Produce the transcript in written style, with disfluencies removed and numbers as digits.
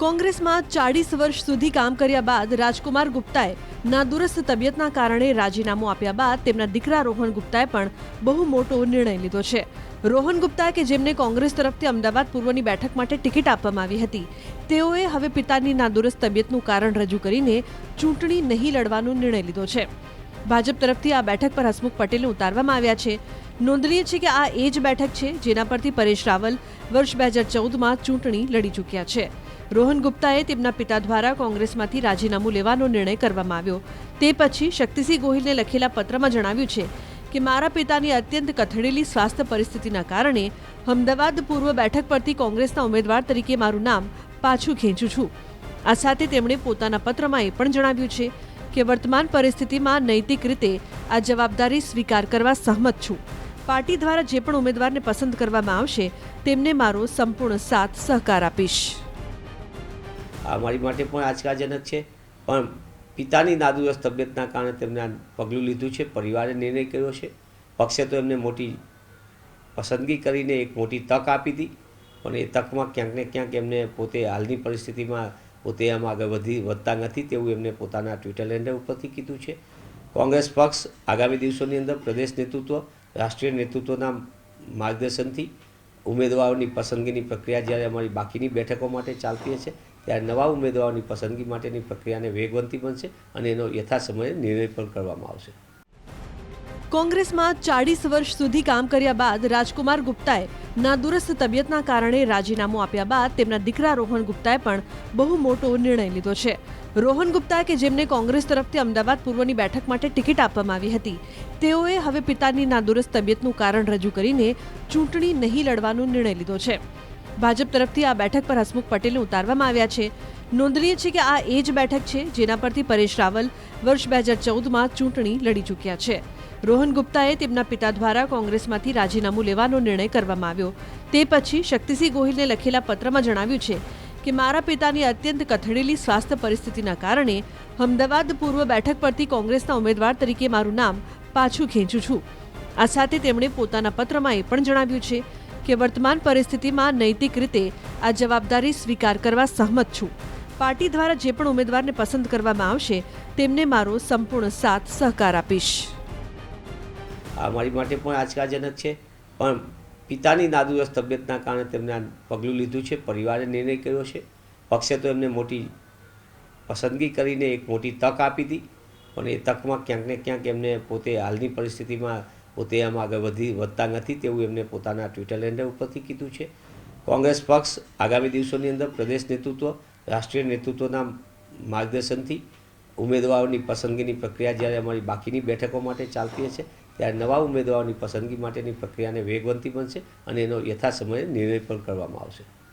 કોંગ્રેસમાં 40 વર્ષ સુધી કામ કર્યા બાદ રાજકુમાર ગુપ્તાએ નાદુરસ્ત તબિયતના કારણે રાજીનામું આપ્યા બાદ તેમના દીકરા રોહન ગુપ્તાએ પણ બહુ મોટો નિર્ણય લીધો છે। રોહન ગુપ્તા કે જેમને કોંગ્રેસ તરફથી અમદાવાદ પૂર્વની બેઠક માટે ટિકિટ આપવામાં આવી હતી, તેઓએ હવે પિતાની નાદુરસ્ત તબિયતનું કારણ રજૂ કરીને ચૂંટણી નહીં લડવાનો નિર્ણય લીધો છે। ભાજપ તરફથી આ બેઠક પર હસમુખ પટેલને ઉતારવામાં આવ્યા છે। નોંધનીય છે કે આ એ જ બેઠક છે જેના પરથી પરેશ રાવલ વર્ષ 2014માં ચૂંટણી લડી ચૂક્યા છે। રોહન ગુપ્તાએ તેમના પિતા દ્વારા કોંગ્રેસમાંથી રાજીનામું લેવાનો નિર્ણય કરવામાં આવ્યો। તે પછી શક્તિસિંહ ગોહિલને લખેલા પત્રમાં જણાવ્યું છે કે મારા પિતાની અત્યંત કથળેલી સ્વાસ્થ્ય પરિસ્થિતિના કારણે અમદાવાદ પૂર્વ બેઠક પરથી કોંગ્રેસના ઉમેદવાર તરીકે મારું નામ પાછું ખેંચું છું। આ સાથે તેમણે પોતાના પત્રમાં એ પણ જણાવ્યું છે કે વર્તમાન પરિસ્થિતિમાં નૈતિક રીતે આ જવાબદારી સ્વીકાર કરવા સહમત છું। પાર્ટી દ્વારા જે પણ ઉમેદવારને પસંદ કરવામાં આવશે તેમને મારો સંપૂર્ણ સાથ સહકાર આપીશ। મારી માટે પણ આંચકાજનક છે, પણ પિતાની નાદુરસ્ત તબિયતના કારણે તેમણે આ પગલું લીધું છે। પરિવારે નિર્ણય કર્યો છે। પક્ષે તો એમને મોટી પસંદગી કરીને એક મોટી તક આપી હતી, પણ એ તકમાં ક્યાંક ને ક્યાંક એમને પોતે હાલની પરિસ્થિતિમાં પોતે આમ આગળ વધતા નથી તેવું એમને પોતાના ટ્વિટર હેન્ડલ ઉપરથી કીધું છે। કોંગ્રેસ પક્ષ આગામી દિવસોની અંદર પ્રદેશ નેતૃત્વ, રાષ્ટ્રીય નેતૃત્વના માર્ગદર્શનથી ઉમેદવારોની પસંદગીની પ્રક્રિયા જ્યારે અમારી બાકીની બેઠકો માટે ચાલતી હશે ત્યારે નવા ઉમેદવારોની પસંદગી માટેની પ્રક્રિયાને વેગવંતી બનશે અને એનો યથાસમયે નિર્ણય પણ કરવામાં આવશે। કોંગ્રેસમાં 40 વર્ષ સુધી કામ કર્યા બાદ રાજકુમાર ગુપ્તાએ નાદુરસ્ત તબિયતના કારણે રાજીનામું આપ્યા બાદ તેમના દીકરા રોહન ગુપ્તાએ પણ બહુ મોટો નિર્ણય લીધો છે। રોહન ગુપ્તા કે જેમને કોંગ્રેસ તરફથી અમદાવાદ પૂર્વની બેઠક માટે ટિકિટ આપવામાં આવી હતી, તેઓએ હવે પિતાની નાદુરસ્ત તબિયતનું કારણ રજૂ કરીને ચૂંટણી નહીં લડવાનો નિર્ણય લીધો છે। ભાજપ તરફથી આ બેઠક પર હસમુખ પટેલને ઉતારવામાં આવ્યા છે। નોંધનીય છે કે આ એ જ બેઠક છે જેના પરથી પરેશ રાવલ વર્ષ 2014માં ચૂંટણી લડી ચૂક્યા છે। રોહન ગુપ્તાએ તેમના પિતા દ્વારા કોંગ્રેસમાંથી રાજીનામું લેવાનો નિર્ણય કરવામાં આવ્યો। તે પછી શક્તિસિંહ ગોહિલને લખેલા પત્રમાં જણાવ્યું છે કે મારા પિતાની અત્યંત કથળેલી સ્વાસ્થ્ય પરિસ્થિતિના કારણે અમદાવાદ પૂર્વ બેઠક પરથી કોંગ્રેસના ઉમેદવાર તરીકે મારું નામ પાછું ખેંચું છું। આ સાથે તેમણે પોતાના પત્રમાં એ પણ જણાવ્યું છે કે વર્તમાન પરિસ્થિતિમાં નૈતિક રીતે આ જવાબદારી સ્વીકાર કરવા સહમત છું। પાર્ટી દ્વારા જે પણ ઉમેદવારને પસંદ કરવામાં આવશે તેમને મારો સંપૂર્ણ સાથ સહકાર આપીશ। મારી માટે પણ આંચકાજનક છે, પણ પિતાની નાદુરસ્ત તબિયતના કારણે તેમણે આ પગલું લીધું છે। પરિવારે નિર્ણય કર્યો છે। પક્ષે તો એમને મોટી પસંદગી કરીને એક મોટી તક આપી હતી, પણ એ તકમાં ક્યાંક ને ક્યાંક એમને પોતે હાલની પરિસ્થિતિમાં પોતે આમ આગળ વધતા નથી તેવું એમને પોતાના ટ્વિટર હેન્ડલ ઉપરથી કીધું છે। કોંગ્રેસ પક્ષ આગામી દિવસોની અંદર પ્રદેશ નેતૃત્વ, રાષ્ટ્રીય નેતૃત્વના માર્ગદર્શનથી ઉમેદવારોની પસંદગીની પ્રક્રિયા જ્યારે અમારી બાકીની બેઠકો માટે ચાલતી હશે ત્યારે નવા ઉમેદવારોની પસંદગી માટેની પ્રક્રિયાને વેગવંતી બનશે અને એનો યથાસમયે નિર્ણય પણ કરવામાં આવશે।